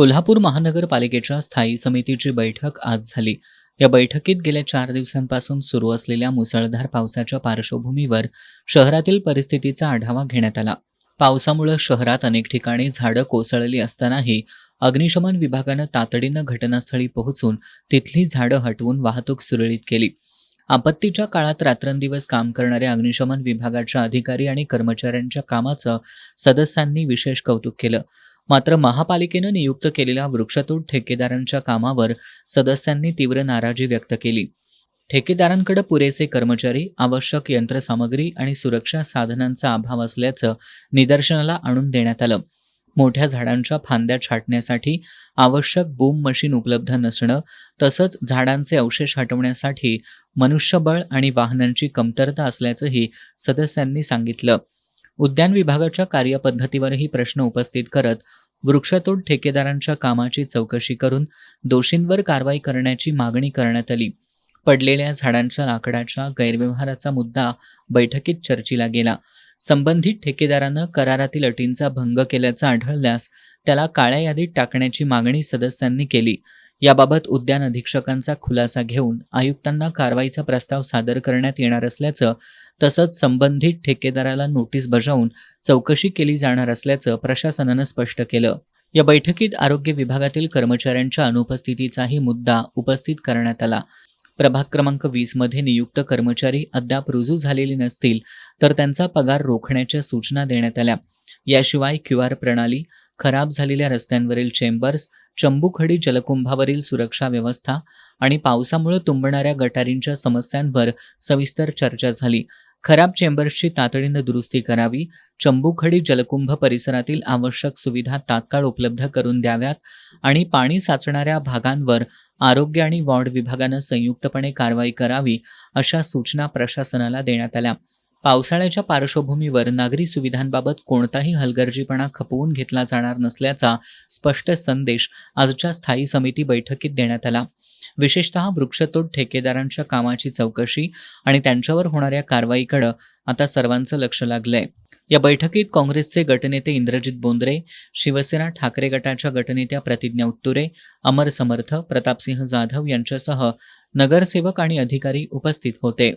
कोल्हापूर महानगरपालिकेच्या स्थायी समितीची बैठक आज झाली. या बैठकीत गेल्या 4 दिवसांपासून सुरू असलेल्या मुसळधार पावसाच्या पार्श्वभूमीवर शहरातील परिस्थितीचा आढावा घेण्यात आला. पावसामुळे शहरात अनेक ठिकाणी झाडं कोसळली असतानाही अग्निशमन विभागानं तातडीनं घटनास्थळी पोहोचून तिथली झाडं हटवून वाहतूक सुरळीत केली. आपत्तीच्या काळात रात्रंदिवस काम करणाऱ्या अग्निशमन विभागाच्या अधिकारी आणि कर्मचाऱ्यांच्या कामाचं सदस्यांनी विशेष कौतुक केलं. मात्र महापालिकेनं नियुक्त केलेल्या वृक्षतोड ठेकेदारांच्या कामावर सदस्यांनी तीव्र नाराजी व्यक्त केली. ठेकेदारांकडे पुरेसे कर्मचारी, आवश्यक यंत्रसामग्री आणि सुरक्षा साधनांचा अभाव असल्याचं निदर्शनाला आणून देण्यात आलं. मोठ्या झाडांच्या फांद्या छाटण्यासाठी आवश्यक बूम मशीन उपलब्ध नसणं, तसंच झाडांचे अवशेष हटवण्यासाठी मनुष्यबळ आणि वाहनांची कमतरता असल्याचंही सदस्यांनी सांगितलं. उद्यान विभागाच्या कार्यपद्धतीवरही प्रश्न उपस्थित करत वृक्षतोड ठेकेदारांच्या कामाची चौकशी करून दोषींवर कारवाई करण्याची मागणी करण्यात आली. पडलेल्या झाडांच्या लाकडाच्या गैरव्यवहाराचा मुद्दा बैठकीत चर्चीला गेला. संबंधित ठेकेदारानं करारातील अटींचा भंग केल्याचं आढळल्यास त्याला काळ्या यादीत टाकण्याची मागणी सदस्यांनी केली. याबाबत उद्यान अधीक्षकांचा खुलासा घेऊन आयुक्तांना कारवाईचा प्रस्ताव सादर करण्यात येणार असल्याचं, तसंच संबंधित ठेकेदाराला नोटीस बजावून चौकशी केली जाणार असल्याचं प्रशासनानं स्पष्ट केलं. या बैठकीत आरोग्य विभागातील कर्मचाऱ्यांच्या अनुपस्थितीचाही मुद्दा उपस्थित करण्यात आला. प्रभाग क्रमांक 20 मध्ये नियुक्त कर्मचारी अद्याप रुजू झालेले नसतील तर त्यांचा पगार रोखण्याच्या सूचना देण्यात आल्या. याशिवाय QR प्रणाली, खराब झालेल्या रस्त्यांवरील चेंबर्स, चंबुखडी जलकुंभावरील सुरक्षा व्यवस्था आणि पावसामुळे तुंबणाऱ्या गटारींच्या समस्यांवर सविस्तर चर्चा झाली. खराब चेंबर्सची तातडीनं दुरुस्ती करावी, चंबुखडी जलकुंभ परिसरातील आवश्यक सुविधा तात्काळ उपलब्ध करून द्याव्यात आणि पाणी साचणाऱ्या भागांवर आरोग्य आणि वॉर्ड विभागानं संयुक्तपणे कारवाई करावी, अशा सूचना प्रशासनाला देण्यात आल्या. पावसाळ्याच्या पार्श्वभूमीवर नागरी सुविधांबाबत कोणताही हलगर्जीपणा खपवून घेतला जाणार नसल्याचा स्पष्ट संदेश आजच्या स्थायी समिती बैठकीत देण्यात आला. विशेषतः वृक्षतोड ठेकेदारांच्या कामाची चौकशी आणि त्यांच्यावर होणाऱ्या कारवाईकडे आता सर्वांचं लक्ष लागलंय. या बैठकीत काँग्रेसचे गटनेते इंद्रजित बोंद्रे, शिवसेना ठाकरे गटाच्या गटनेत्या प्रतिज्ञा उत्तुरे, अमर समर्थ, प्रतापसिंह जाधव यांच्यासह नगरसेवक आणि अधिकारी उपस्थित होते.